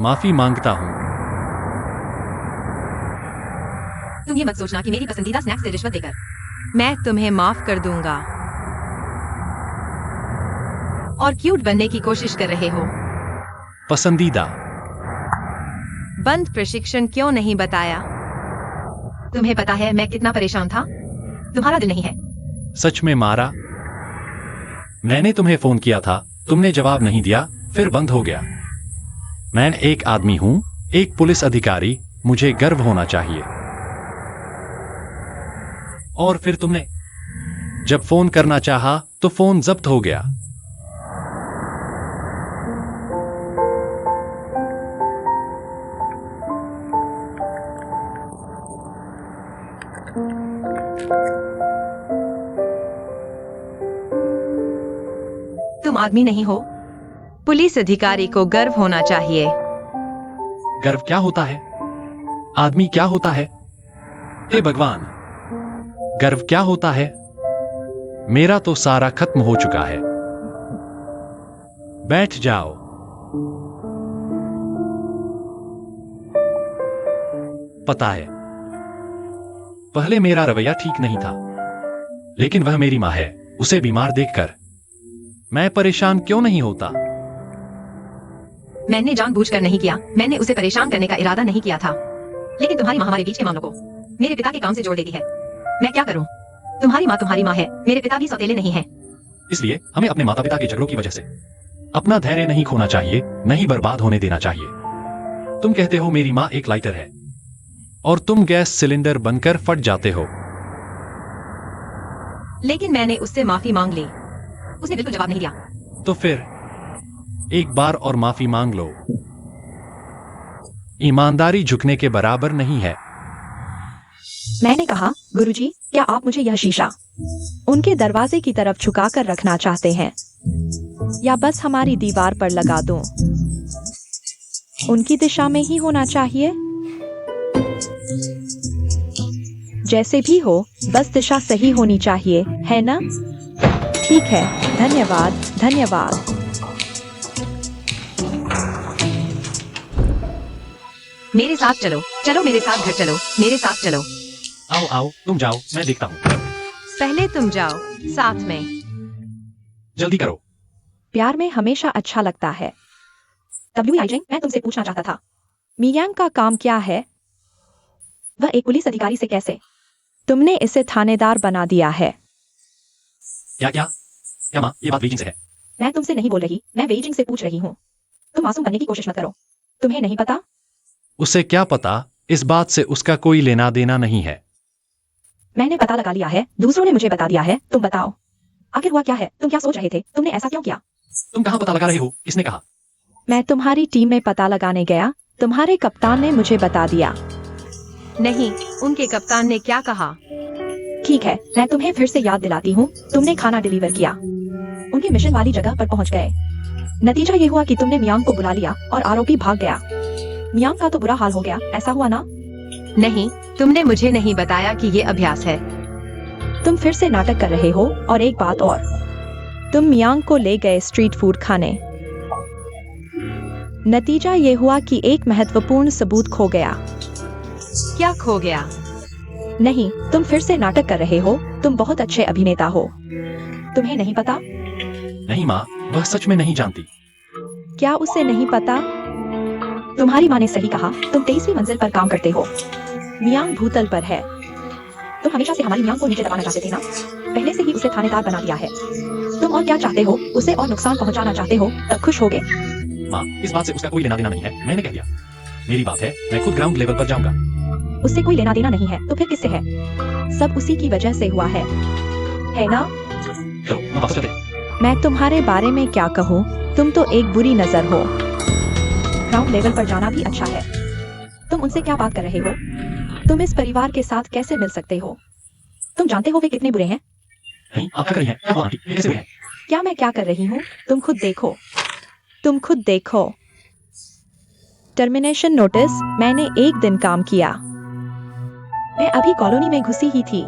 माफी मांगता हूँ। तुम ये मत सोचना कि मेरी पसंदीदा स्नैक्स से रिश्वत देकर मैं तुम्हें माफ कर दूंगा। और क्यूट बनने की कोशिश कर रहे हो। पसंदीदा। बंद प्रशिक्षण क्यों नहीं बताया? तुम्हें पता है मैं कितना परेशान था? तुम्हारा दिल नहीं है। सच में मारा? मैंने तुम्हें फोन किया था, तुमने जवाब नहीं दिया, फिर बंद हो गया। मैं एक आदमी हूँ, एक पुलिस अधिकारी, मुझे गर्व होना चाहिए। और फिर तुमने जब फोन करना चाहा तो फोन जब्त हो गया। तुम आदमी नहीं हो। पुलिस अधिकारी को गर्व होना चाहिए। गर्व क्या होता है? आदमी क्या होता है? हे भगवान, गर्व क्या होता है? मेरा तो सारा खत्म हो चुका है। बैठ जाओ। पता है, पहले मेरा रवैया ठीक नहीं था, लेकिन वह मेरी मां है, उसे बीमार देखकर मैं परेशान क्यों नहीं होता? मैंने जानबूझकर नहीं किया, मैंने उसे परेशान करने का इरादा नहीं किया था। लेकिन तुम्हारी माँ हमारे बीच के मामलों को मेरे पिता के काम से जोड़ देती है। मैं क्या करूं? तुम्हारी माँ है, मेरे पिता भी सौतेले नहीं हैं। इसलिए हमें अपने माता पिता के झगड़ों की वजह से अपना धैर्य नहीं खोना चाहिए, नहीं बर्बाद होने देना चाहिए। तुम कहते हो मेरी माँ एक लाइटर है और तुम गैस सिलेंडर बनकर फट जाते हो। लेकिन मैंने उससे माफी मांग ली, उसने बिल्कुल जवाब नहीं दिया। तो फिर एक बार और माफी मांग लो। ईमानदारी झुकने के बराबर नहीं है। मैंने कहा, गुरुजी, क्या आप मुझे यह शीशा उनके दरवाजे की तरफ झुकाकर रखना चाहते हैं, या बस हमारी दीवार पर लगा दूं? उनकी दिशा में ही होना चाहिए। जैसे भी हो, बस दिशा सही होनी चाहिए, है ना? ठीक है, धन्यवाद, धन्यवाद। मेरे साथ चलो, चलो मेरे साथ घर चलो, मेरे साथ चलो। आओ आओ, तुम जाओ, मैं देखता हूँ। पहले तुम जाओ, साथ में। जल्दी करो। प्यार में हमेशा अच्छा लगता है। WI, मैं तुमसे पूछना चाहता था, मियांग का काम क्या है? वह एक पुलिस अधिकारी से कैसे? तुमने इसे थानेदार बना दिया है। क्या क्या क्या माँ, ये बात बीजिंग से है। मैं तुमसे नहीं बोल रही, मैं वेइजिंग से पूछ रही हूँ। तुम मासूम बनने की कोशिश मत करो। तुम्हें नहीं पता? उसे क्या पता? इस बात से उसका कोई लेना देना नहीं है। मैंने पता लगा लिया है, दूसरों ने मुझे बता दिया है। तुम बताओ, आखिर हुआ क्या है? तुम क्या सोच रहे थे? तुमने ऐसा क्यों किया? तुम कहाँ पता लगा रहे हो? किसने कहा? मैं तुम्हारी टीम में पता लगाने गया, तुम्हारे कप्तान ने मुझे बता दिया। नहीं, उनके कप्तान ने क्या कहा? ठीक है, मैं तुम्हें फिर से याद दिलाती हूँ, तुमने खाना डिलीवर किया, उनके मिशन वाली जगह पर पहुंच गए। नतीजा ये हुआ कि तुमने मियांग को बुला लिया और आरोपी भाग गया। मियांग का तो बुरा हाल हो गया, ऐसा हुआ ना? नहीं, तुमने मुझे नहीं बताया कि ये अभ्यास है। तुम फिर से नाटक कर रहे हो। और एक बात और, तुम मियांग को ले गए स्ट्रीट फूड खाने। नतीजा ये हुआ कि एक महत्वपूर्ण सबूत खो गया। क्या खो गया? नहीं, तुम फिर से नाटक कर रहे हो। तुम बहुत अच्छे अभिनेता हो। तुम्हें नहीं पता? नहीं माँ, वह सच में नहीं जानती। क्या उसे नहीं पता? तुम्हारी माँ ने सही कहा, तुम 23वीं मंजिल पर काम करते हो। मियांग भूतल पर है। तुम हमेशा से हमारी मियांग को नीचे दबाना चाहते थे ना? पहले से ही उसे थानेदार बना दिया है। तुम और क्या चाहते हो? उसे और नुकसान पहुंचाना चाहते हो? तब खुश होगे। माँ, इस बात से उसका कोई लेना देना नहीं है, मैंने कह दिया। मेरी बात है, मैं खुद ग्राउंड लेवल पर जाऊंगा। उससे कोई लेना देना नहीं है, तो फिर किससे है? सब उसी की वजह से हुआ है ना? चलो, हम वापस चलते हैं। मैं तुम्हारे बारे में क्या कहूँ, तुम तो एक बुरी नजर हो। ग्राउंड लेवल पर जाना भी अच्छा है। तुम उनसे क्या बात कर रहे हो? तुम इस परिवार के साथ कैसे मिल सकते हो? तुम जानते हो वे कितने बुरे हैं? नहीं, आप क्या कर रही हैं? क्या हुआ आंटी? ये कैसे हुए हैं? क्या मैं क्या कर रही हूँ? तुम खुद देखो। तुम खुद देखो। टर्मिनेशन नोटिस, मैंने एक दिन काम किया। मैं अभी कॉलोनी में घुसी ही थी,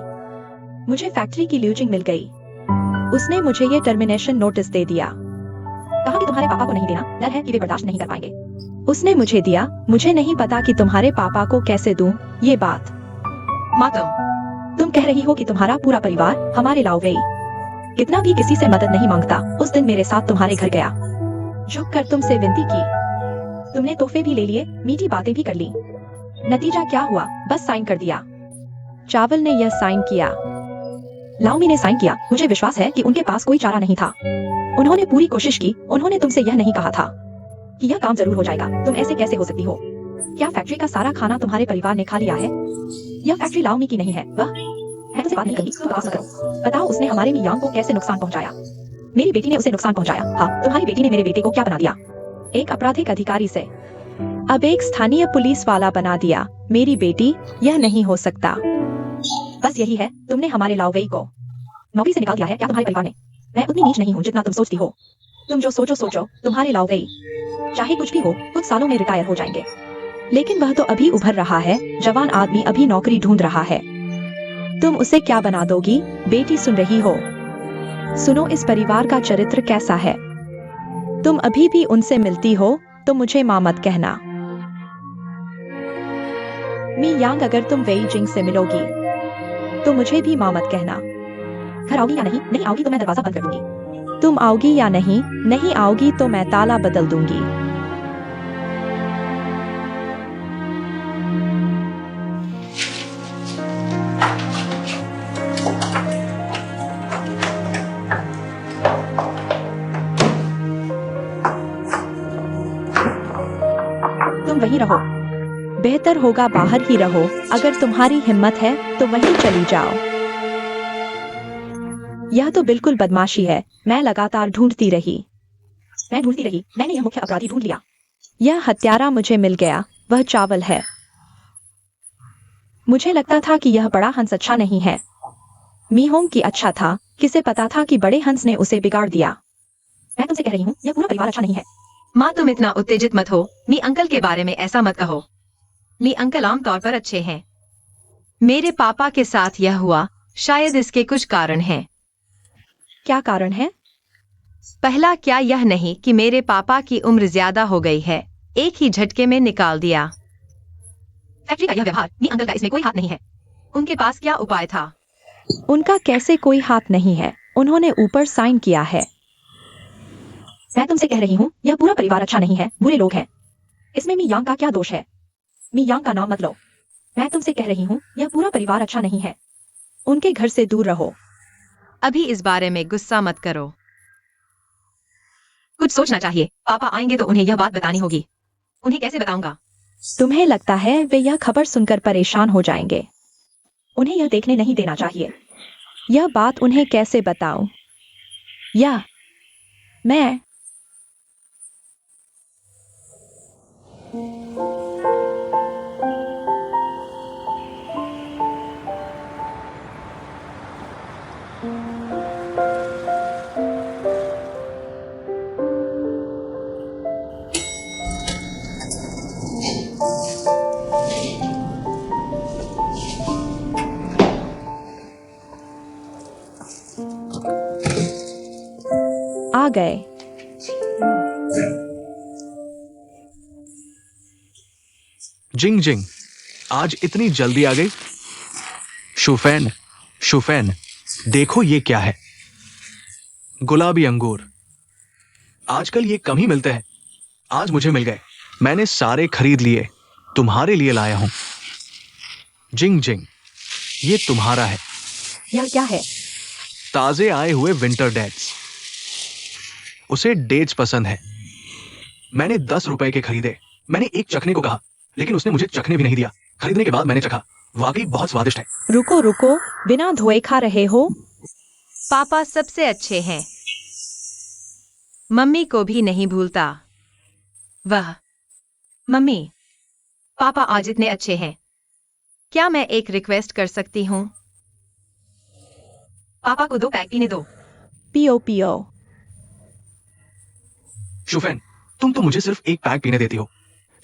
मुझे फैक्ट्री की ल्यूजिंग मिल गई। उसने मुझे ये टर्मिनेशन नोटिस दे दिया। कहा कि तुम्हारे पापा को नहीं देना, डर है कि वे बर्दाश्त नहीं कर पाएंगे। उसने मुझे दिया, मुझे नहीं पता कि तुम्हारे पापा को कैसे दूं ये बात। माँ तुम कह रही हो कि तुम्हारा पूरा परिवार हमारे लाओ कितना भी किसी से मदद नहीं मांगता। उस दिन मेरे साथ तुम्हारे घर गया, झुक कर तुमसे विनती की, तुमने तोहफे भी ले लिए, मीठी बातें भी कर ली। नतीजा क्या हुआ? बस साइन कर दिया। चावल ने यह साइन किया। लाओमी ने साइन किया। मुझे विश्वास है कि उनके पास कोई चारा नहीं था। उन्होंने पूरी कोशिश की। उन्होंने तुमसे यह नहीं कहा था कि यह काम जरूर हो जाएगा। तुम ऐसे कैसे हो सकती हो? क्या फैक्ट्री का सारा खाना तुम्हारे परिवार ने खा लिया है? यह फैक्ट्री लाओमी की नहीं है। वह मैं तुमसे बात नहीं करी, तुम बकवास न करो। बताओ उसने हमारे मियांग को कैसे नुकसान पहुंचाया? मेरी बेटी ने उसे नुकसान पहुंचाया। हाँ, तुम्हारी बेटी ने मेरे बेटे को क्या बना दिया? एक आपराधिक अधिकारी से अब एक स्थानीय पुलिस वाला बना दिया। मेरी बेटी, यह नहीं हो सकता। बस यही है, तुमने हमारे लाओवेई को नौकरी से निकाल दिया है क्या तुम्हारे परिवार ने? मैं उतनी नीच नहीं हूँ जितना तुम सोचती हो। तुम जो सोचो, तुम्हारे लाओवेई चाहे कुछ भी हो, कुछ सालों में रिटायर हो जाएंगे। लेकिन वह तो अभी उभर रहा है, जवान आदमी अभी नौकरी ढूंढ रहा है। तुम उसे क्या बना दोगी? बेटी सुन रही हो? सुनो इस परिवार का चरित्र कैसा है। तुम अभी भी उनसे मिलती हो तो मुझे माँ मत कहना। मी यांग, अगर तुम वेई जिंग से मिलोगी तो मुझे भी माँ मत कहना। घर आओगी या नहीं? नहीं आओगी तो मैं दरवाजा बंद कर दूंगी। तुम आओगी या नहीं? नहीं आओगी तो मैं ताला बदल दूंगी। तुम वहीं रहो। बेहतर होगा बाहर ही रहो। अगर तुम्हारी हिम्मत है तो वहीं चली जाओ। यह तो बिल्कुल बदमाशी है। मैं लगातार ढूंढती रही। मैंने यह मुख्य अपराधी ढूंढ लिया। यह हत्यारा मुझे मिल गया। वह चावल है। मुझे लगता था कि यह बड़ा हंस अच्छा नहीं है। मी होंग की अच्छा था। किसे पता था कि बड़े हंस ने उसे बिगाड़ दिया। मैं तुमसे कह रही हूँ, यह पूरा परिवार अच्छा नहीं है। माँ तुम इतना उत्तेजित मत हो। मी अंकल के बारे में ऐसा मत कहो। मी अंकल आमतौर पर अच्छे हैं। मेरे पापा के साथ यह हुआ, शायद इसके कुछ कारण हैं। क्या कारण है? पहला, क्या यह नहीं कि मेरे पापा की उम्र ज्यादा हो गई है, एक ही झटके में निकाल दिया। फैक्ट्री का यह व्यवहार, मी अंकल का इसमें कोई हाथ नहीं है। उनके पास क्या उपाय था? उनका कैसे कोई हाथ नहीं है? उन्होंने ऊपर साइन किया है। मैं तुमसे कह रही हूँ, यह पूरा परिवार अच्छा नहीं है, बुरे लोग हैं। इसमें मी यांग का क्या दोष है? मी यांग का नाम मत लो। मैं तुमसे कह रही हूँ, यह पूरा परिवार अच्छा नहीं है। उनके घर से दूर रहो। अभी इस बारे में गुस्सा मत करो। कुछ सोचना चाहिए। पापा आएंगे तो उन्हें यह बात बतानी होगी। उन्हें कैसे बताऊंगा? तुम्हें लगता है वे यह खबर सुनकर परेशान हो जाएंगे? उन्हें यह देखने नहीं देना चाहिए। यह बात उन्हें कैसे बताऊं? या मैं आ गए। जिंग जिंग, आज इतनी जल्दी आ गई? शुफैन, शुफैन, देखो ये क्या है। गुलाबी अंगूर। आजकल ये कम ही मिलते हैं। आज मुझे मिल गए। मैंने सारे खरीद लिए। तुम्हारे लिए लाया हूं। जिंग जिंग, ये तुम्हारा है। यह क्या है? ताजे आए हुए विंटर डेट्स। उसे डेट्स पसंद है। मैंने 10 रुपए के खरीदे। मैंने एक चखने को कहा, लेकिन उसने मुझे चखने भी नहीं दिया। खरीदने के बाद मैंने चखा, वाकई बहुत स्वादिष्ट है। रुको रुको, बिना धोए खा रहे हो? पापा सबसे अच्छे हैं। मम्मी को भी नहीं भूलता। वाह मम्मी, पापा आज इतने अच्छे हैं। क्या मैं एक रिक्वेस्ट कर सकती हूँ? पापा को 2 पैक पीने दो। पियो पियो। शुफैन, तुम तो मुझे सिर्फ एक पैक पीने देती हो।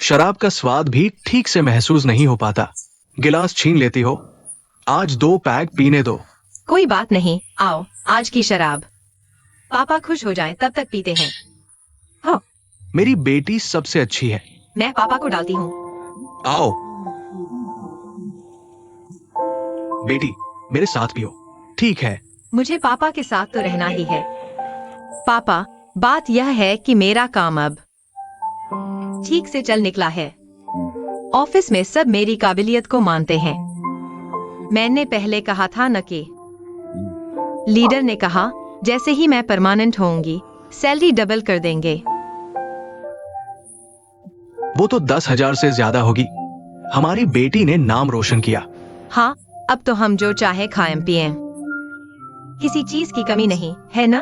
शराब का स्वाद भी ठीक से महसूस नहीं हो पाता। गिलास छीन लेती हो। आज 2 पैक पीने दो। कोई बात नहीं, आओ आज की शराब। पापा खुश हो जाएं तब तक पीते हैं। हाँ। मेरी बेटी सबसे अच्छी है। मैं पापा को डालती हूँ। आओ बेटी, मेरे साथ पियो। ठीक है। मुझे पापा के साथ तो रहना ही है। पापा, बात यह है कि मेरा काम अब ठीक से चल निकला है। ऑफिस में सब मेरी काबिलियत को मानते हैं। मैंने पहले कहा था न कि लीडर ने कहा जैसे ही मैं परमानेंट होंगी सैलरी डबल कर देंगे। वो तो 10,000 से ज्यादा होगी। हमारी बेटी ने नाम रोशन किया। हाँ, अब तो हम जो चाहे खाएं पिएं, किसी चीज की कमी नहीं है ना।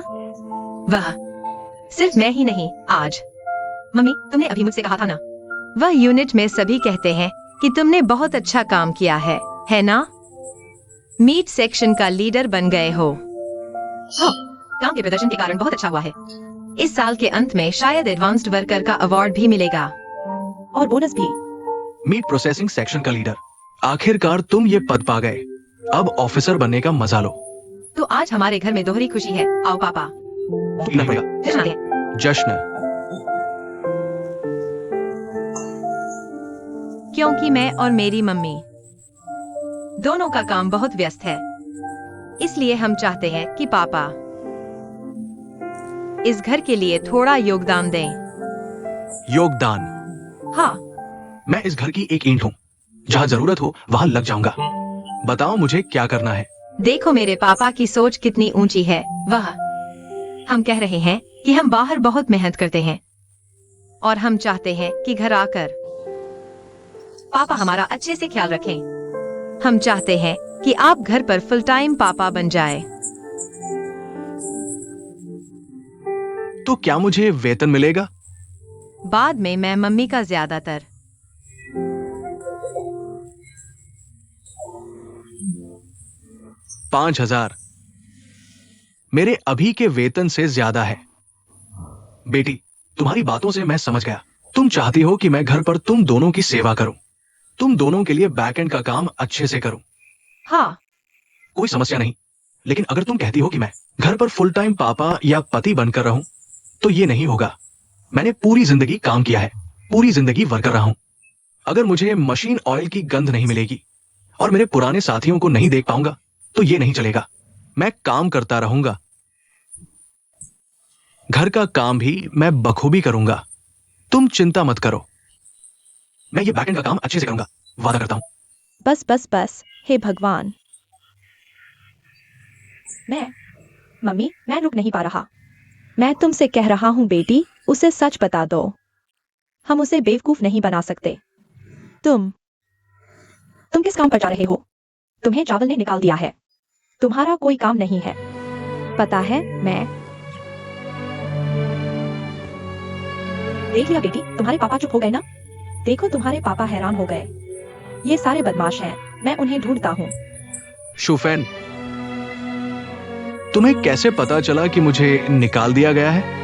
वह सिर्फ मैं ही नहीं। आज मम्मी, तुमने अभी मुझसे कहा था ना, वह यूनिट में सभी कहते हैं कि तुमने बहुत अच्छा काम किया है ना। मीट सेक्शन का लीडर बन गए हो। हाँ, काम के प्रदर्शन के कारण बहुत अच्छा हुआ है। इस साल के अंत में शायद एडवांस्ड वर्कर का अवार्ड भी मिलेगा और बोनस भी। मीट प्रोसेसिंग सेक्शन का लीडर। आखिरकार तुम ये पद पा गए। अब ऑफिसर बनने का मजा लो। तो आज हमारे घर में दोहरी खुशी है। आओ पापा, पीना पड़ेगा। जश्न मनाते हैं। जश्न। क्योंकि मैं और मेरी मम्मी दोनों का काम बहुत व्यस्त है, इसलिए हम चाहते हैं कि पापा इस घर के लिए थोड़ा योगदान दें। योगदान? हाँ, मैं इस घर की एक ईंट हूँ। जहाँ जरूरत हो वहाँ लग जाऊंगा। बताओ मुझे क्या करना है। देखो मेरे पापा की सोच कितनी ऊंची है। वह हम कह रहे हैं कि हम बाहर बहुत मेहनत करते हैं और हम चाहते हैं कि घर आकर पापा हमारा अच्छे से ख्याल रखें। हम चाहते हैं कि आप घर पर फुल टाइम पापा बन जाए। तो क्या मुझे वेतन मिलेगा? बाद में मैं मम्मी का ज्यादातर 5,000 मेरे अभी के वेतन से ज्यादा है। बेटी, तुम्हारी बातों से मैं समझ गया। तुम चाहती हो कि मैं घर पर तुम दोनों की सेवा करूं, तुम दोनों के लिए बैकएंड का काम अच्छे से करूं। हाँ, कोई समस्या नहीं। लेकिन अगर तुम कहती हो कि मैं घर पर फुल टाइम पापा या पति बनकर रहूं, तो ये नहीं होगा। मैंने पूरी जिंदगी काम किया है, पूरी जिंदगी वर्कर रहा हूं। अगर मुझे मशीन ऑयल की गंध नहीं मिलेगी और मेरे पुराने साथियों को नहीं देख पाऊंगा, तो ये नहीं चलेगा। मैं काम करता रहूंगा। घर का काम भी मैं बखूबी करूंगा। तुम चिंता मत करो। मैं ये बैकएंड का काम अच्छे से करूंगा, वादा करता हूं। बस बस बस, हे भगवान। मम्मी, मैं रुक नहीं पा रहा। मैं तुमसे कह रहा हूं बेटी, उसे सच बता दो। हम उसे बेवकूफ नहीं बना सकते। तुम किस काम पर जा रहे हो? तुम्हें चावल ने निकाल दिया है। तुम्हारा कोई काम नहीं है। पता है, मैं देख लिया बेटी, तुम्हारे पापा चुप हो गए ना। देखो तुम्हारे पापा हैरान हो गए। ये सारे बदमाश हैं, मैं उन्हें ढूंढता हूँ। शुफैन, तुम्हें कैसे पता चला कि मुझे निकाल दिया गया है?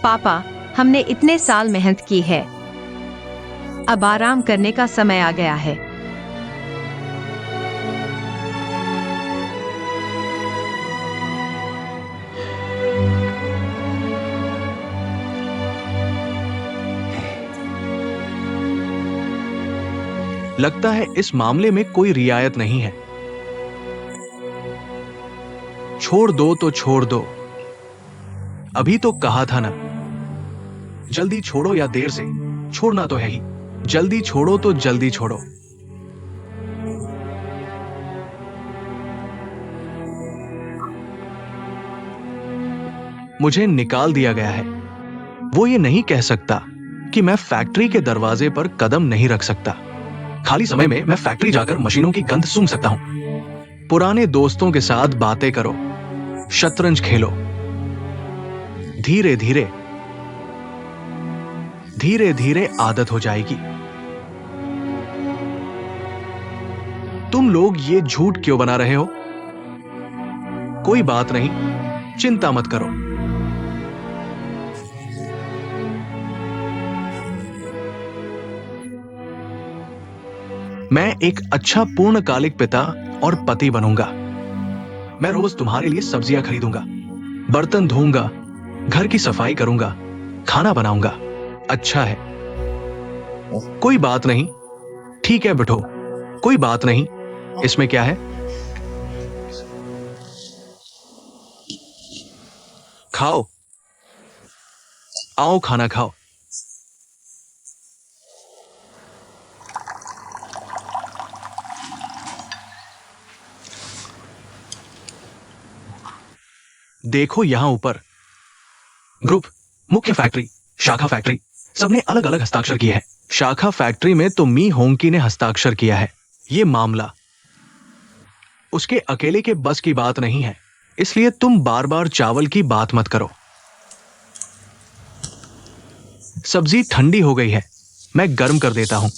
पापा, हमने इतने साल मेहनत की है, अब आराम करने का समय आ गया है। लगता है इस मामले में कोई रियायत नहीं है। छोड़ दो तो छोड़ दो। अभी तो कहा था ना, जल्दी छोड़ो या देर से, छोड़ना तो है ही। जल्दी छोड़ो तो जल्दी छोड़ो। मुझे निकाल दिया गया है। वो ये नहीं कह सकता कि मैं फैक्ट्री के दरवाजे पर कदम नहीं रख सकता। खाली समय में मैं फैक्ट्री जाकर मशीनों की गंध सूंघ सकता हूं। पुराने दोस्तों के साथ बातें करो, शतरंज खेलो। धीरे धीरे धीरे धीरे आदत हो जाएगी। तुम लोग ये झूठ क्यों बना रहे हो? कोई बात नहीं, चिंता मत करो। मैं एक अच्छा पूर्णकालिक पिता और पति बनूंगा। मैं रोज तुम्हारे लिए सब्जियां खरीदूंगा, बर्तन धोऊंगा, घर की सफाई करूंगा, खाना बनाऊंगा। अच्छा है, कोई बात नहीं। ठीक है बिठो, कोई बात नहीं, इसमें क्या है। खाओ, आओ खाना खाओ। देखो यहां ऊपर, ग्रुप, मुख्य फैक्ट्री, शाखा फैक्ट्री, सबने अलग अलग हस्ताक्षर किए हैं। शाखा फैक्ट्री में तो मी होंकी ने हस्ताक्षर किया है। यह मामला उसके अकेले के बस की बात नहीं है, इसलिए तुम बार बार चावल की बात मत करो। सब्जी ठंडी हो गई है, मैं गर्म कर देता हूं।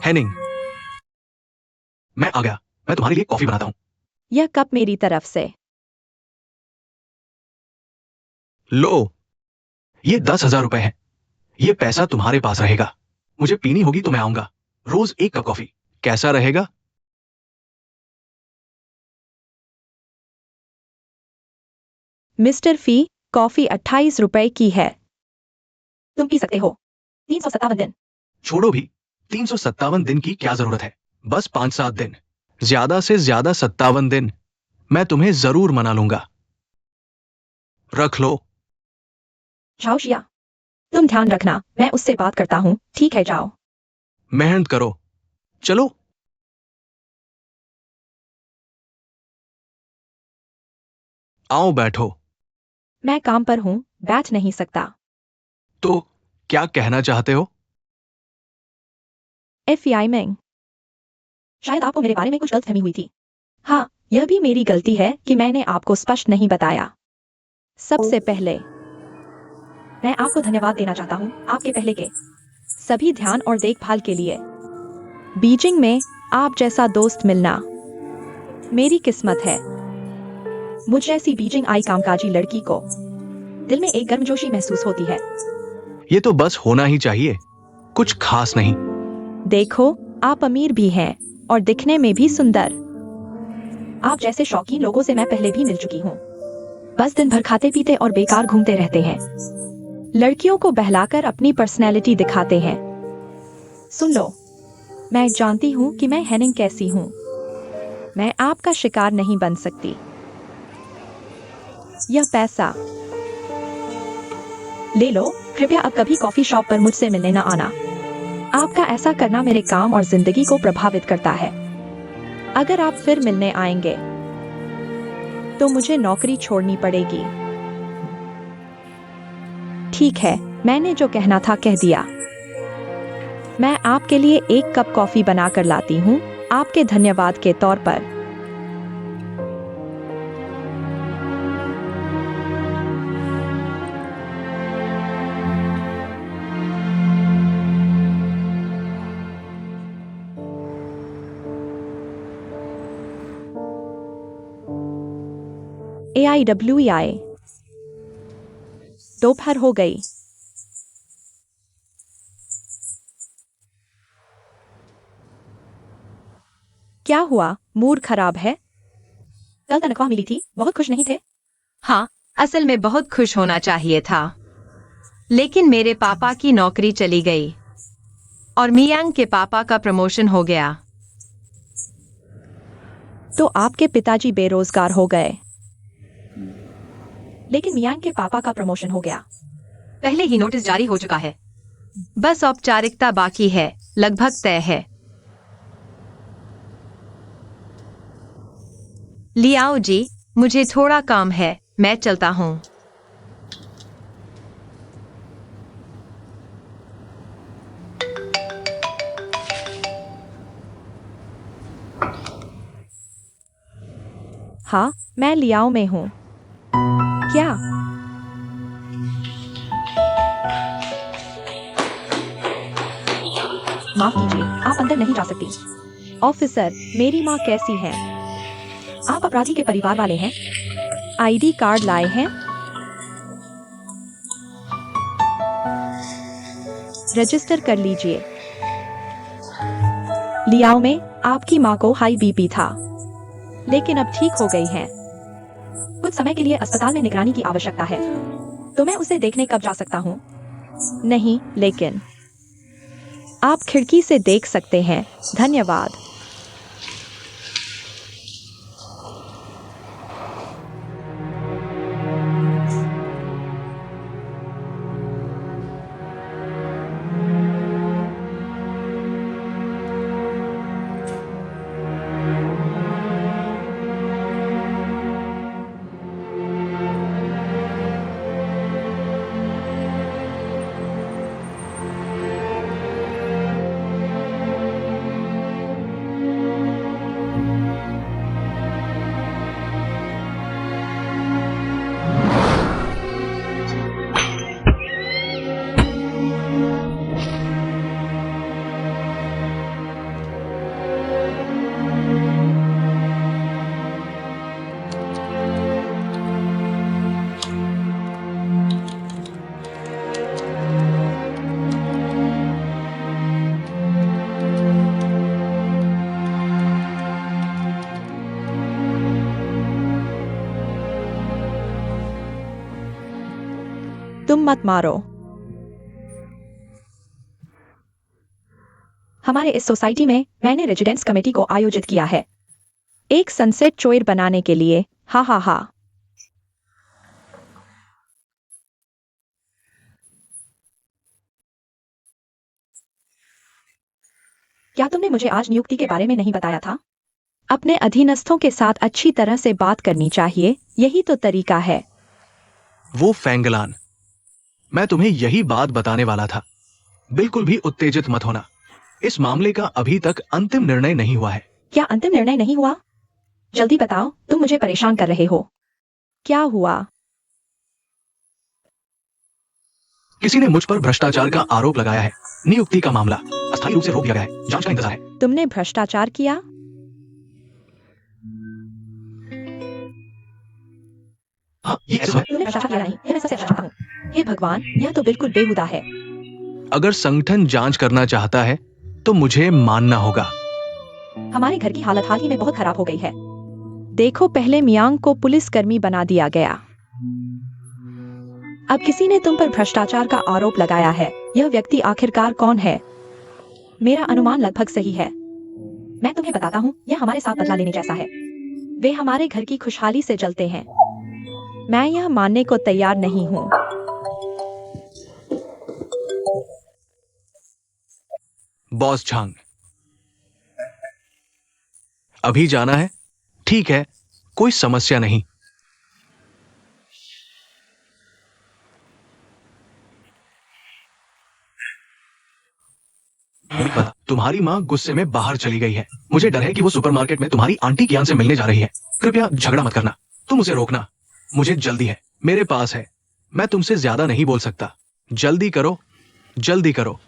हेनिंग, मैं आ गया। मैं तुम्हारे लिए कॉफी बनाता हूं। यह कप मेरी तरफ से। लो, ये 10,000 रुपए है। ये पैसा तुम्हारे पास रहेगा। मुझे पीनी होगी तो मैं आऊंगा। रोज एक कप कॉफी, कैसा रहेगा? मिस्टर फी, कॉफी 28 रुपए की है। तुम पी सकते हो। 357 दिन। छोड़ो भी, 357 दिन की क्या जरूरत है? बस 5-7 दिन, ज्यादा से ज्यादा 57 दिन। मैं तुम्हें जरूर मना लूंगा। रख लो। जाओ शिया, तुम ध्यान रखना, मैं उससे बात करता हूँ। ठीक है, जाओ। मेहनत करो। चलो। आओ बैठो। मैं काम पर हूँ, बैठ नहीं सकता। तो क्या कहना चाहते हो? FBI में शायद आपको मेरे बारे में कुछ गलतफहमी हुई थी। हाँ, यह भी मेरी गलती है कि मैंने आपको स्पष्ट नहीं बताया। सबसे पहले मैं आपको धन्यवाद देना चाहता हूँ आपके पहले के सभी ध्यान और देखभाल के लिए। बीजिंग में आप जैसा दोस्त मिलना मेरी किस्मत है। मुझ जैसी बीजिंग आई कामकाजी लड़की को दिल में एक गर्मजोशी महसूस होती है। ये तो बस होना ही चाहिए, कुछ खास नहीं। देखो, आप अमीर भी हैं और दिखने में भी सुंदर। आप जैसे शौकीन लोगों से मैं पहले भी मिल चुकी हूँ। बस दिन भर खाते पीते और बेकार घूमते रहते हैं। लड़कियों को बहलाकर अपनी पर्सनैलिटी दिखाते हैं। सुन लो, मैं जानती हूँ कि मैं हेनिंग कैसी हूँ। मैं आपका शिकार नहीं बन सकती। यह पैसा ले लो। कृपया अब कभी कॉफी शॉप पर मुझसे मिलने न आना। आपका ऐसा करना मेरे काम और जिंदगी को प्रभावित करता है। अगर आप फिर मिलने आएंगे तो मुझे नौकरी छोड़नी पड़ेगी। ठीक है, मैंने जो कहना था कह दिया। मैं आपके लिए एक कप कॉफी बनाकर लाती हूँ, आपके धन्यवाद के तौर पर। AIWEI दोपहर हो गई। क्या हुआ, मूड खराब है? कल तनख्वाह मिली थी, बहुत खुश नहीं थे? हाँ, असल में बहुत खुश होना चाहिए था, लेकिन मेरे पापा की नौकरी चली गई और मियांग के पापा का प्रमोशन हो गया। तो आपके पिताजी बेरोजगार हो गए। लेकिन मियांग के पापा का प्रमोशन हो गया। पहले ही नोटिस जारी हो चुका है, बस औपचारिकता बाकी है, लगभग तय है। लियाओ जी, मुझे थोड़ा काम है, मैं चलता हूँ। हाँ, मैं लियाओ में हूँ। क्या? माफ कीजिए, आप अंदर नहीं जा सकती। ऑफिसर, मेरी माँ कैसी है? आप अपराधी के परिवार वाले हैं। आईडी कार्ड लाए हैं? रजिस्टर कर लीजिए। लियाओ में आपकी माँ को हाई बीपी था, लेकिन अब ठीक हो गई है। कुछ समय के लिए अस्पताल में निगरानी की आवश्यकता है। तो मैं उसे देखने कब जा सकता हूँ? नहीं, लेकिन आप खिड़की से देख सकते हैं। धन्यवाद। तुम मत मारो। हमारे इस सोसाइटी में मैंने रेजिडेंस कमेटी को आयोजित किया है। एक सनसेट चोयर बनाने के लिए। हा हा हा। क्या तुमने मुझे आज नियुक्ति के बारे में नहीं बताया था? अपने अधीनस्थों के साथ अच्छी तरह से बात करनी चाहिए, यही तो तरीका है। वो फैंगलान, मैं तुम्हें यही बात बताने वाला था। बिल्कुल भी उत्तेजित मत होना। इस मामले का अभी तक अंतिम निर्णय नहीं हुआ है। क्या अंतिम निर्णय नहीं हुआ? जल्दी बताओ, तुम मुझे परेशान कर रहे हो। क्या हुआ? किसी ने मुझ पर भ्रष्टाचार का आरोप लगाया है। नियुक्ति का मामला अस्थायी रूप से रोक दिया गया है। जांच का इंतजार है। तुमने भ्रष्टाचार किया? हाँ, ये ऐसा है। तुमने भ्रष्टाचार किया नहीं, यह मैं सबसे अच्छा जानता हूँ। हे भगवान, यह तो बिल्कुल बेहुदा है। अगर संगठन जांच करना चाहता है तो मुझे मानना होगा। हमारे घर की हालत हाल ही में बहुत खराब हो गई है। देखो, पहले मियांग को पुलिसकर्मी बना दिया गया, अब किसी ने तुम पर भ्रष्टाचार का आरोप लगाया है। यह व्यक्ति आखिरकार कौन है? मेरा अनुमान लगभग सही है। मैं तुम्हें बताता हूँ, यह हमारे साथ बदला लेने जैसा है। वे हमारे घर की खुशहाली से जलते हैं। मैं यह मानने को तैयार नहीं हूँ। बॉस झांग, अभी जाना है? ठीक है, कोई समस्या नहीं। तुम्हारी माँ गुस्से में बाहर चली गई है। मुझे डर है कि वो सुपरमार्केट में तुम्हारी आंटी कियान से मिलने जा रही है। कृपया झगड़ा मत करना। तुम उसे रोकना। मुझे जल्दी है, मेरे पास है। मैं तुमसे ज्यादा नहीं बोल सकता। जल्दी करो, जल्दी करो।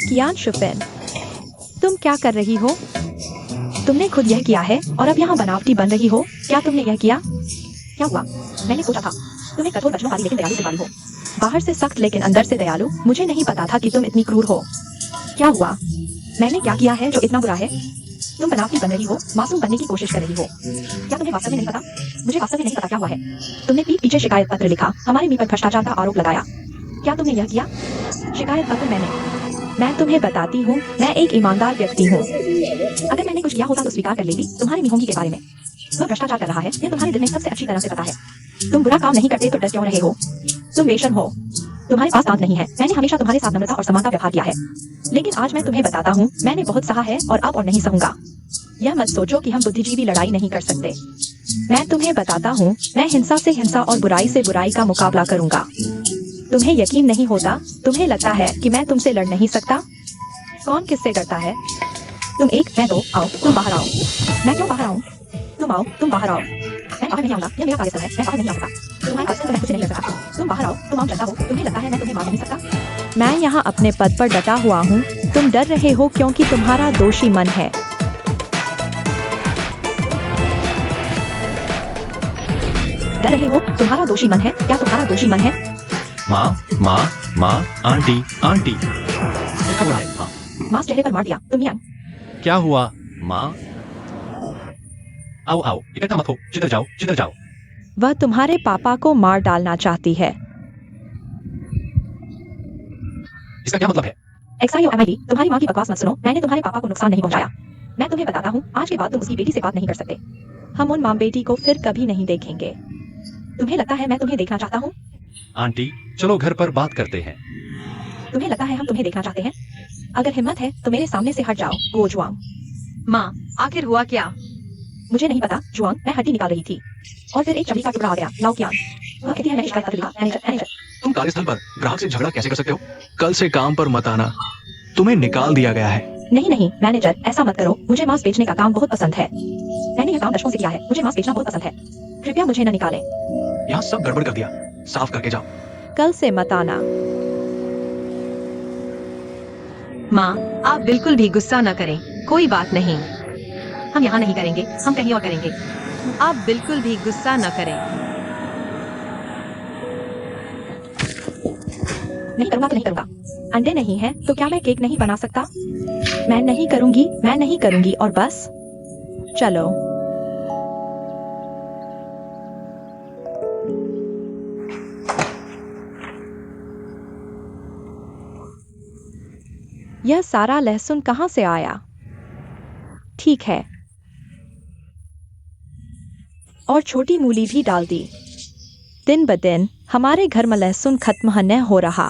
कियान शुफेन, तुम क्या कर रही हो? तुमने खुद यह किया है और अब यहाँ बनावटी बन रही हो। क्या तुमने यह किया? क्या हुआ? मैंने सोचा था तुम एक कठोर बचनों वाली लेकिन दयालु दिलवाली हो। बाहर से सख्त लेकिन अंदर से दयालु। मुझे नहीं पता था कि तुम इतनी क्रूर हो। क्या हुआ? मैंने क्या किया है जो इतना बुरा है? तुम बनावटी बन रही हो, मासूम बनने की कोशिश कर रही हो। क्या तुम्हें वास्तव में नहीं पता? मुझे वास्तव में नहीं पता क्या हुआ है। तुमने पीठ पीछे शिकायत पत्र लिखा, हमारे मी पर भ्रष्टाचार का आरोप लगाया। क्या तुमने यह किया? शिकायत पत्र मैंने मैं तुम्हें बताती हूँ, मैं एक ईमानदार व्यक्ति हूँ। अगर मैंने कुछ किया होता तो स्वीकार कर लेती। तुम्हारे मिहोंगी के बारे में वह भ्रष्टाचार कर रहा है, यह तुम्हारे दिल में सबसे अच्छी तरह से पता है। तुम बुरा काम नहीं करते तो डर क्यों रहे हो? तुम बेशर्म हो। तुम्हारे पास दांत नहीं है। मैंने हमेशा तुम्हारे साथ नम्रता और सम्मान का व्यवहार किया है, लेकिन आज मैं तुम्हें बताता हूँ, मैंने बहुत सहा है और अब और नहीं सहूंगा। यह मत सोचो कि हम बुद्धिजीवी लड़ाई नहीं कर सकते। मैं तुम्हें बताता हूँ, मैं हिंसा से हिंसा और बुराई से बुराई का मुकाबला करूंगा। तुम्हें यकीन नहीं होता? तुम्हें लगता है कि मैं तुमसे लड़ नहीं सकता? कौन किससे डरता है? तुम एक, मैं दो। आओ, तुम बाहर आओ। मैं क्यों बाहर आऊँ? तुम आओ, तुम बाहर आओ। मैं बाहर नहीं आऊंगा, यह मेरा कार्यस्थल है, मैं बाहर नहीं आऊंगा। तुम्हारे कार्यस्थल पर मैं कुछ नहीं कर सकता। तुम बाहर आओ, तुम आम जनता हो, तुम्हें लगता है मैं तुम्हें मार नहीं सकता? मैं यहाँ अपने पद पर डटा हुआ हूँ। तुम डर रहे हो क्योंकि तुम्हारा दोषी मन है। डर रहे हो? तुम्हारा दोषी मन है? क्या तुम्हारा दोषी मन है? माँ, आंटी, आंटी। क्या हुआ है, माँ? मांस चेहरे पर मार दिया। तुम यहाँ क्या हुआ, माँ? आओ आओ, इकट्ठा मत हो, चिधर जाओ, चिधर जाओ। वह तुम्हारे पापा को मार डालना चाहती है। इसका क्या मतलब है? XIOMID, तुम्हारी माँ की बकवास मत सुनो। मैंने तुम्हारे पापा को नुकसान नहीं पहुंचाया। मैं तुम्हें बताता हूँ, आज के बाद तुम उसकी बेटी से बात नहीं कर सकते। हम उन माँ बेटी को फिर कभी नहीं देखेंगे। तुम्हें लगता है मैं तुम्हें देखना चाहता हूँ? आंटी, चलो घर पर बात करते हैं। तुम्हें लगता है हम तुम्हें देखना चाहते हैं? अगर हिम्मत है तो मेरे सामने से हट जाओ, गो जुआंग। माँ, आखिर हुआ क्या? मुझे नहीं पता जुआंग, मैं हड्डी निकाल रही थी और फिर एक चमड़ी का टुकड़ा आ गया। लाओ कियान, वह कहती है मैंने शिकायत पत्र लिखा। मैनेजर, तुम कार्यस्थल पर ग्राहक से झगड़ा कैसे कर सकते हो? कल से काम पर मत आना, तुम्हें निकाल दिया गया है। नहीं मैनेजर, ऐसा मत करो। मुझे मांस बेचने का काम बहुत पसंद है। मैंने यह काम दशकों से किया है। मुझे मांस बेचना बहुत पसंद है। कृपया मुझे न निकालें। यहाँ सब गड़बड़ कर दिया, साफ करके जाओ। कल से मत आना। माँ, आप बिल्कुल भी गुस्सा न करें, कोई बात नहीं। हम यहाँ नहीं करेंगे, हम कहीं और करेंगे। आप बिल्कुल भी गुस्सा न करें। नहीं करूँगा तो नहीं करूँगा। अंडे नहीं है तो क्या मैं केक नहीं बना सकता? मैं नहीं करूंगी और बस। चलो। यह सारा लहसुन कहाँ से आया? ठीक है, और छोटी मूली भी डाल दी। दिन ब दिन हमारे घर में लहसुन खत्म न हो रहा।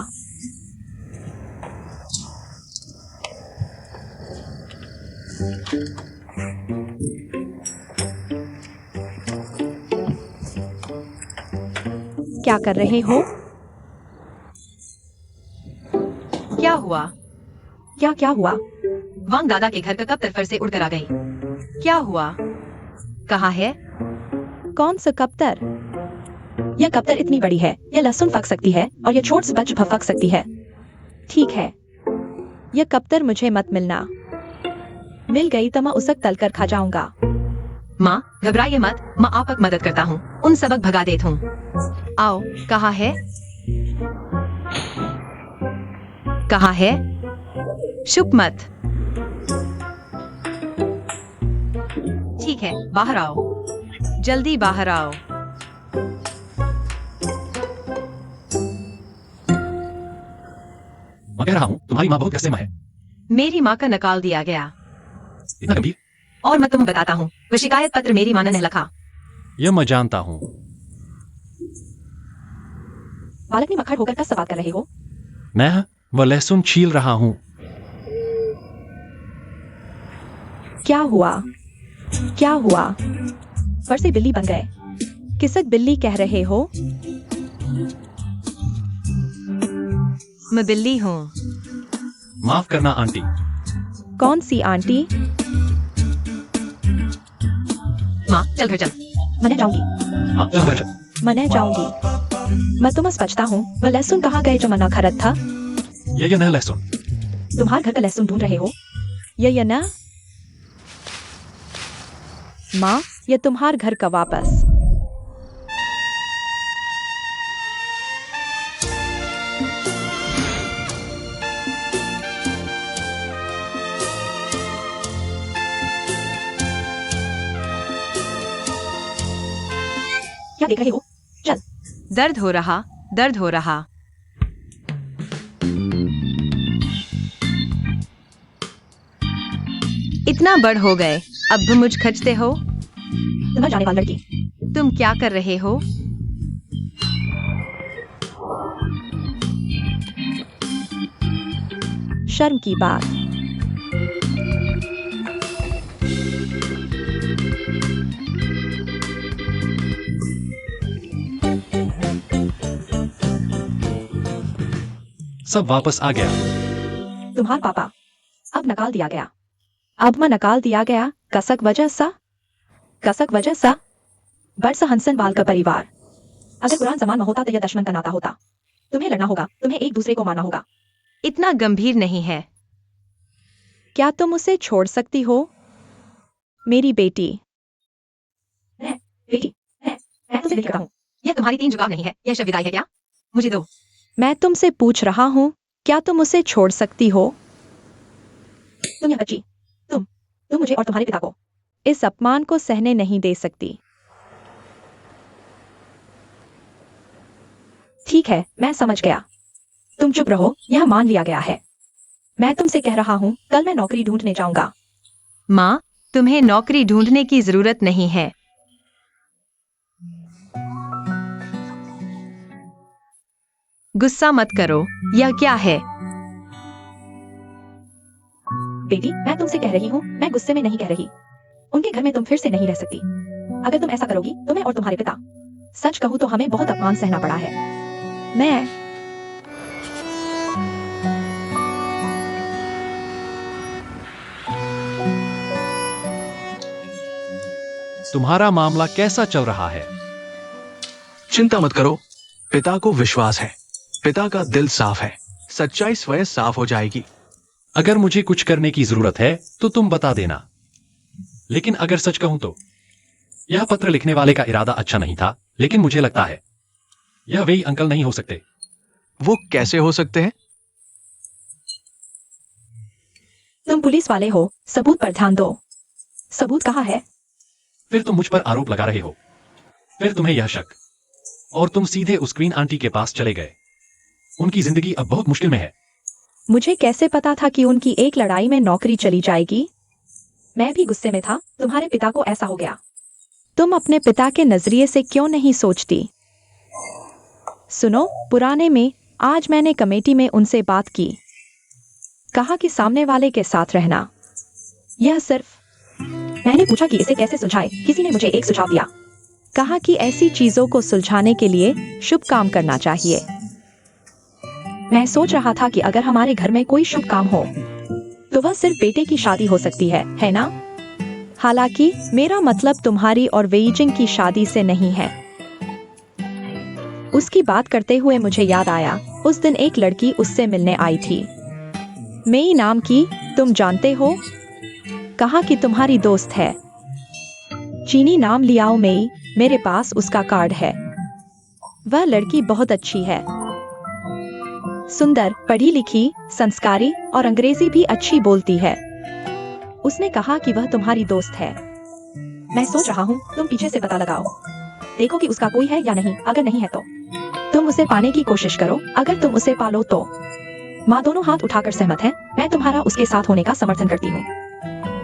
क्या कर रहे हो? क्या हुआ? क्या हुआ? वांग दादा के घर का कप्तर फिर से उड़कर आ गई। क्या हुआ? कहाँ है? कौन सा कप्तर? यह कप्तर इतनी बड़ी है, यह लहसुन फक सकती है और यह छोट स्पंज फक सकती है। ठीक है, यह कप्तर मुझे मत मिलना। मिल गई तो मैं उसे तलकर खा जाऊंगा। माँ, घबराइए मत, मैं आपक मदद करता हूँ, उन सबक भगा देता हूँ। आओ, कहाँ है? कहाँ है? शुक मत। ठीक है, बाहर आओ, जल्दी बाहर आओ। मैं कह रहा हूँ तुम्हारी माँ बहुत गुस्से में है। मेरी माँ का नकाल दिया गया। इतना गंभीर? और मैं तुम्हें बताता हूँ, वह शिकायत पत्र मेरी माँ ने नहीं लिखा। यह मैं जानता हूँ। बालक ने मक्खर होकर कस सवाल कर रहे हो? मैं वह लहसुन छील रहा हूँ। क्या हुआ? क्या हुआ? फर से बिल्ली बन गए। किसक बिल्ली कह रहे हो? मैं बिल्ली हूँ। माफ करना आंटी। कौन सी आंटी? माँ, चल घर चल। मैं जाऊंगी। हाँ, चल घर चल। मैं जाऊंगी। मैं तुमसे बचता हूँ। वह लहसुन कहाँ गए जो मना खरद था? ये नहीं लहसुन। तुम्हारे घर का लहसुन ढूंढ रहे हो? ये ना? माँ, ये तुम्हार घर का वापस। क्या देख रहे हो? चल। दर्द हो रहा, दर्द हो रहा। इतना बड़ हो गए, अब भी मुझ खचते हो। तुम्हारा जाने वाली लड़की। तुम क्या कर रहे हो? शर्म की बात। सब वापस आ गया। तुम्हारा पापा अब नकाल दिया गया। अब मैं नकाल दिया गया कसक वजह सा बरसा हंसन वाल का परिवार। अगर पुरान जमान में होता तो यह दुश्मन का नाता होता। तुम्हें लड़ना होगा, तुम्हें एक दूसरे को मारना होगा। इतना गंभीर नहीं है। क्या तुम उसे छोड़ सकती हो? मेरी बेटी। बेटी, मैं तुमसे कहता हूँ, यह तुम्हारी 3 जुगाव नहीं है, यह शव विदाई है क्या? मुझे दो। मैं तुमसे पूछ रहा हूँ, क्या तुम उसे छोड़ सकती हो? तुम यह बच्ची, तुम मुझे और तुम्हारे पिता को। इस अपमान को सहने नहीं दे सकती। ठीक है, मैं समझ गया। तुम चुप रहो, यह मान लिया गया है। मैं तुमसे कह रहा हूँ, कल मैं नौकरी ढूंढने जाऊंगा। माँ, तुम्हें नौकरी ढूंढने की जरूरत नहीं है। गुस्सा मत करो, यह क्या है? बेटी, मैं तुमसे कह रही हूँ, मैं गुस्से में नहीं कह रही। उनके घर में तुम फिर से नहीं रह सकती। अगर तुम ऐसा करोगी, तुम्हें और तुम्हारे पिता, सच कहूँ तो हमें बहुत अपमान सहना पड़ा है। मैं तुम्हारा मामला कैसा चल रहा है? चिंता मत करो, पिता को विश्वास है। पिता का दिल साफ है, सच्चाई स्वयं साफ हो जाएगी। अगर मुझे कुछ करने की जरूरत है तो तुम बता देना। लेकिन अगर सच कहूं तो यह पत्र लिखने वाले का इरादा अच्छा नहीं था, लेकिन मुझे लगता है यह वही अंकल नहीं हो सकते। वो कैसे हो सकते हैं? तुम पुलिस वाले हो, सबूत पर ध्यान दो। सबूत कहाँ है? फिर तुम मुझ पर आरोप लगा रहे हो। फिर तुम्हें यह शक, और तुम सीधे उस क्वीन आंटी के पास चले गए। उनकी जिंदगी अब बहुत मुश्किल में है। मुझे कैसे पता था कि उनकी एक लड़ाई में नौकरी चली जाएगी? मैं भी गुस्से में था, तुम्हारे पिता को ऐसा हो गया। तुम अपने पिता के नजरिए से क्यों नहीं सोचती? सुनो, पुराने में आज मैंने कमेटी में उनसे बात की। कहा कि सामने वाले के साथ रहना। यह सिर्फ मैंने पूछा कि इसे कैसे सुलझाए। किसी ने मुझे एक सुझाव दिया। कहा कि ऐसी चीजों को सुलझाने के लिए शुभ काम करना चाहिए। मैं सोच रहा था कि अगर हमारे घर में कोई शुभ काम हो तो वह सिर्फ बेटे की शादी हो सकती है ना? हालांकि मेरा मतलब तुम्हारी और वेइजिंग की शादी से नहीं है। उसकी बात करते हुए मुझे याद आया, उस दिन एक लड़की उससे मिलने आई थी, मेई नाम की, तुम जानते हो? कहा कि तुम्हारी दोस्त है। चीनी नाम लियाओ मेई, मेरे पास उसका कार्ड है। वह लड़की बहुत अच्छी है, सुंदर, पढ़ी लिखी, संस्कारी और अंग्रेजी भी अच्छी बोलती है। उसने कहा कि वह तुम्हारी दोस्त है। मैं सोच रहा हूँ, तुम पीछे से पता लगाओ, देखो कि उसका कोई है या नहीं। अगर नहीं है तो तुम उसे पाने की कोशिश करो। अगर तुम उसे पालो तो माँ दोनों हाथ उठाकर सहमत है। मैं तुम्हारा उसके साथ होने का समर्थन करती हूँ।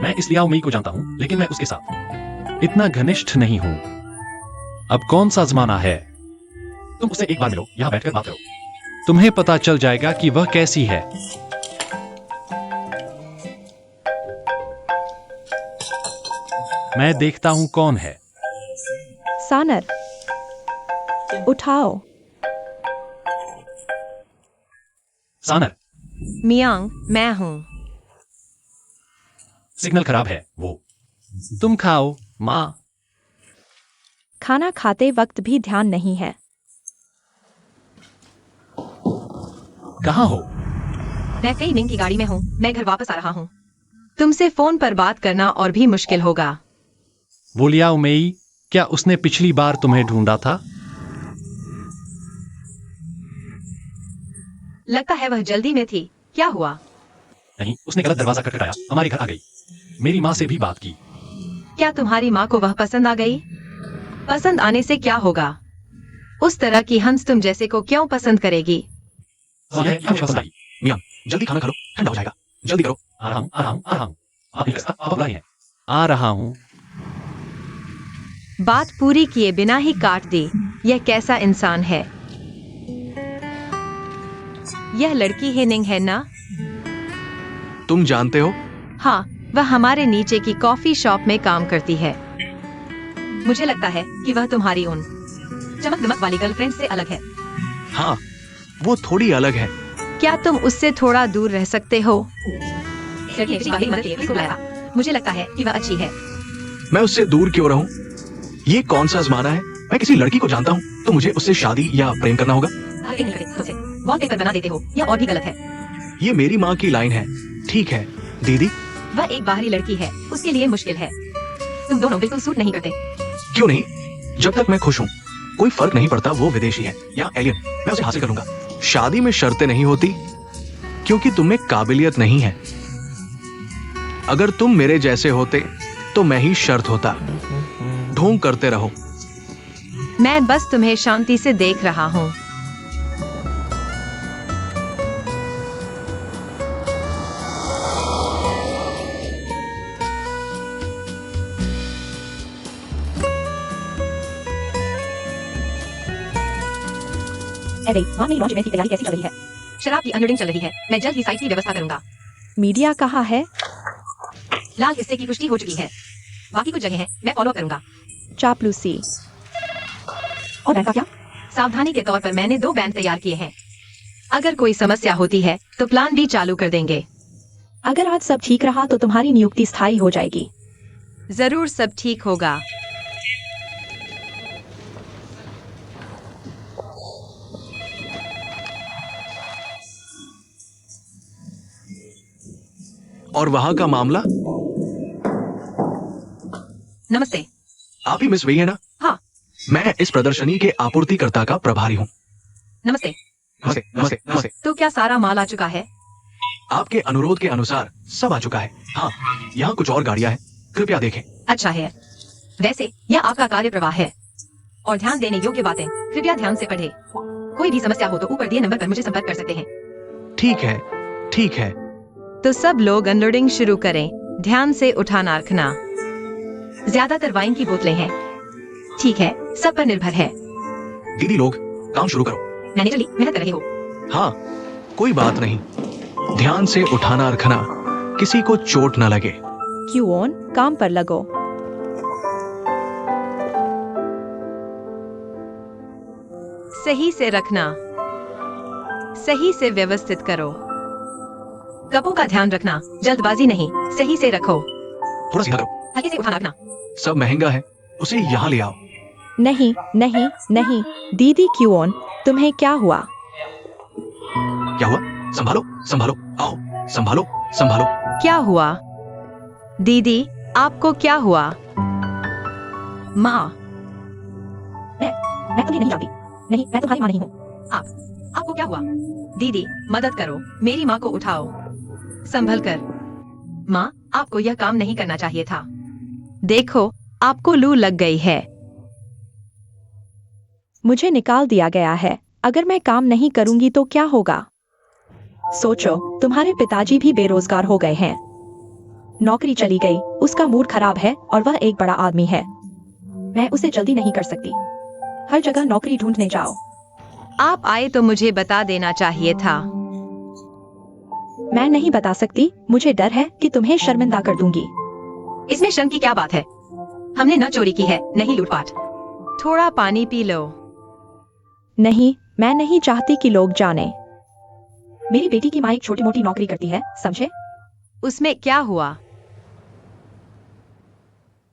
मैं इस लियाओ मई को जानता हूं, लेकिन मैं उसके साथ इतना घनिष्ठ नहीं हूं। अब कौन सा जमाना है? तुम उसे एक बार मिलो, यहां बैठकर बात करो। तुम्हें पता चल जाएगा कि वह कैसी है। मैं देखता हूं कौन है। सानर, उठाओ। सानर, मियांग, मैं हूँ। सिग्नल खराब है। वो तुम खाओ माँ। खाना खाते वक्त भी ध्यान नहीं है। कहाँ हो? मैं कई मिंग की गाड़ी में हूँ, मैं घर वापस आ रहा हूँ। तुमसे फोन पर बात करना और भी मुश्किल होगा। वो लियाओ मेई, क्या उसने पिछली बार तुम्हें ढूंढा था? लगता है वह जल्दी में थी। क्या हुआ? नहीं, उसने गलत दरवाजा खटखटाया, हमारे घर आ गई। मेरी माँ से भी बात की। क्या तुम्हारी माँ को वह पसंद आ गई? पसंद आने से क्या होगा? उस तरह की हंस तुम जैसे को क्यों पसंद करेगी? मुझे पसंद आई। मियां, जल्दी खाना खा लो, ठंडा हो जाएगा। जल्दी करो। आ रहा हूं। आप नहीं आप अप्लाई हैं। आ रहा हूं। बात पूरी किए बिना ही काट दी। यह कैसा इंसान है? यह लड़की हेनिंग है ना? तुम जानते हो? हाँ, वह हमारे नीचे की कॉफी शॉप में काम करती है। मुझे लगता है कि वह तुम्हारी उन चमक दमक वाली गर्लफ्रेंड से अलग है। हाँ, वो थोड़ी अलग है। क्या तुम उससे थोड़ा दूर रह सकते हो? लड़की ने पिछली बार मेरी मदद के लिए उसको बुलाया था। मुझे लगता है कि वह अच्छी है। मैं उससे दूर क्यों रहूं? ये कौन सा जमाना है? मैं किसी लड़की को जानता हूँ तो मुझे उससे शादी या प्रेम करना होगा। आगे नहीं करते तुमसे वॉलपेपर बना देते हो, यह और भी गलत है। ये मेरी माँ की लाइन है। ठीक है दीदी। वह एक बाहरी लड़की है, उसके लिए मुश्किल है। तुम दोनों बिल्कुल सूट नहीं करते। क्यों नहीं? जब तक मैं खुश हूँ कोई फर्क नहीं पड़ता वो विदेशी है या एलियन, मैं उसे हासिल करूंगा। शादी में शर्तें नहीं होती क्योंकि तुम में काबिलियत नहीं है। अगर तुम मेरे जैसे होते तो मैं ही शर्त होता। ढोंग करते रहो। मैं बस तुम्हें शांति से देख रहा हूँ। अरे वहाँ मेरी लॉन्च इवेंट की तैयारी कैसी चल रही है? शराब की अनलोडिंग चल रही है। मैं जल्द ही साइट की व्यवस्था करूंगा। मीडिया कहाँ है? लाल हिस्से की पुष्टि हो चुकी है। बाकी कुछ जगह है, मैं फॉलो करूंगा। चापलूसी। और बैंक का क्या? सावधानी के तौर पर मैंने 2 बैंड तैयार किए हैं। अगर कोई समस्या होती है तो प्लान बी चालू कर देंगे। अगर आज सब ठीक रहा तो तुम्हारी नियुक्ति स्थायी हो जाएगी। जरूर सब ठीक होगा। और वहां का मामला? नमस्ते। आप ही मिस वही है ना? हाँ। मैं इस प्रदर्शनी के आपूर्तिकर्ता का प्रभारी हूँ। नमस्ते। नमस्ते नमस्ते नमस्ते। तो क्या सारा माल आ चुका है? आपके अनुरोध के अनुसार सब आ चुका है। हाँ, यहाँ कुछ और गाड़ियाँ हैं, कृपया देखें। अच्छा है। वैसे यह आपका कार्य प्रवाह है और ध्यान देने योग्य बातें कृपया ध्यान से पढ़ें। कोई भी समस्या हो तो ऊपर दिए नंबर पर मुझे संपर्क कर सकते हैं। ठीक है ठीक है। तो सब लोग अनलोडिंग शुरू करें। ध्यान से उठाना रखना। ज्यादातर वाइन की बोतलें हैं। ठीक है, सब पर निर्भर है। दीदी लोग काम शुरू करो। मैनेजर ली, मेहनत कर रहे हो। हाँ, कोई बात नहीं। ध्यान से उठाना रखना, किसी को चोट न लगे। क्यूओन, काम पर लगो। सही से रखना। सही से व्यवस्थित करो। कपों का ध्यान रखना, जल्दबाजी नहीं, सही से रखो। थोड़ा सीधा करो। हल्के से उठाना रखना। सब महंगा है, उसे यहाँ ले आओ। नहीं नहीं नहीं, दीदी क्यूओन, तुम्हें क्या हुआ? क्या हुआ? संभालो संभालो, आओ संभालो संभालो। क्या हुआ? दीदी, आपको क्या हुआ? माँ, मैं तुम्हें नहीं जानती। नहीं, मैं तुम्हारी माँ नहीं हूँ। आपको क्या हुआ? दीदी, मदद करो, मेरी माँ को उठाओ। संभल कर। माँ, आपको यह काम नहीं करना चाहिए था। देखो, आपको लू लग गई है। मुझे निकाल दिया गया है। अगर मैं काम नहीं करूंगी तो क्या होगा? सोचो, तुम्हारे पिताजी भी बेरोजगार हो गए हैं। नौकरी चली गई, उसका मूड खराब है और वह एक बड़ा आदमी है। मैं उसे जल्दी नहीं कर सकती। हर जगह नौकरी ढूंढने जाओ। आप आए तो मुझे बता देना चाहिए था। मैं नहीं बता सकती, मुझे डर है कि तुम्हें शर्मिंदा कर दूंगी। इसमें शर्म की क्या बात है? हमने न चोरी की है, नहीं लूटपाट। थोड़ा पानी पी लो। नहीं, मैं नहीं चाहती कि लोग जाने। मेरी बेटी की माँ एक छोटी मोटी नौकरी करती है, समझे? उसमें क्या हुआ?